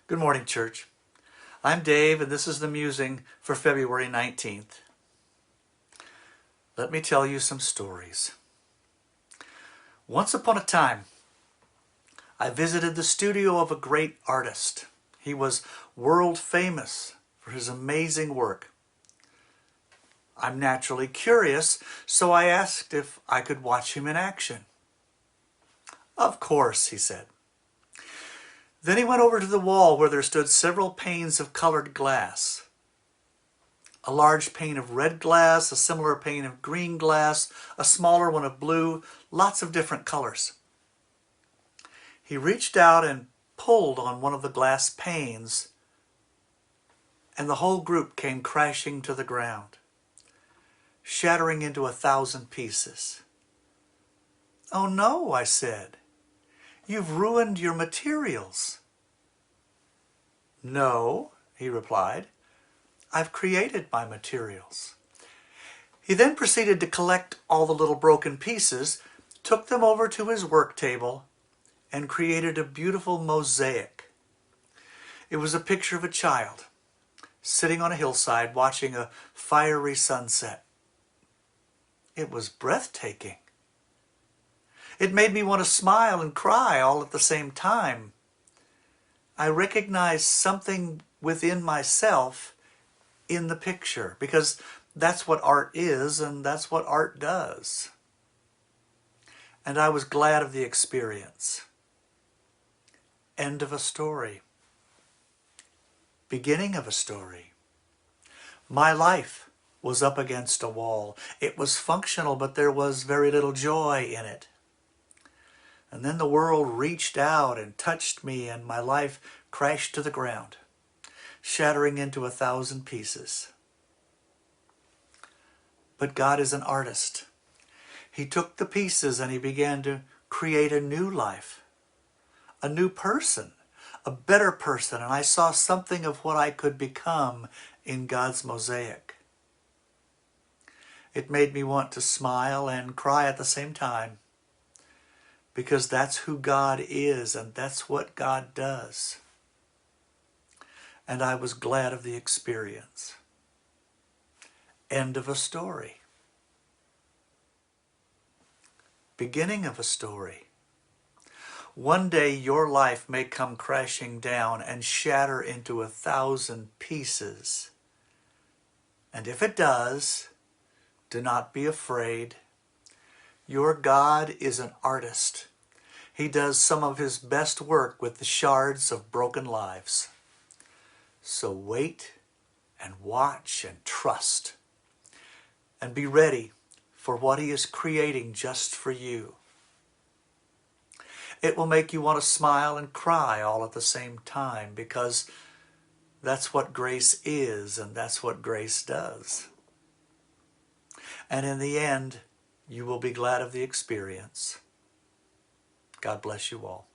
Good morning, church. I'm Dave, and this is the musing for February 19th. Let me tell you some stories. Once upon a time, I visited the studio of a great artist. He was world famous for his amazing work. I'm naturally curious, so I asked if I could watch him in action. Of course, he said. Then he went over to the wall where there stood several panes of colored glass. A large pane of red glass, a similar pane of green glass, a smaller one of blue, lots of different colors. He reached out and pulled on one of the glass panes, and the whole group came crashing to the ground, shattering into 1,000 pieces. "Oh no," I said. "You've ruined your materials." "No," he replied. "I've created my materials." He then proceeded to collect all the little broken pieces, took them over to his work table, and created a beautiful mosaic. It was a picture of a child sitting on a hillside watching a fiery sunset. It was breathtaking. It made me want to smile and cry all at the same time. I recognized something within myself in the picture, because that's what art is and that's what art does. And I was glad of the experience. End of a story. Beginning of a story. My life was up against a wall. It was functional, but there was very little joy in it. And then the world reached out and touched me, and my life crashed to the ground, shattering into 1,000 pieces. But God is an artist. He took the pieces and he began to create a new life, a new person, a better person, and I saw something of what I could become in God's mosaic. It made me want to smile and cry at the same time, because that's who God is and that's what God does. And I was glad of the experience. End of a story. Beginning of a story. One day your life may come crashing down and shatter into 1,000 pieces. And if it does, do not be afraid. Your God is an artist. He does some of his best work with the shards of broken lives. So wait and watch and trust. And be ready for what he is creating just for you. It will make you want to smile and cry all at the same time, because that's what grace is and that's what grace does. And in the end, you will be glad of the experience. God bless you all.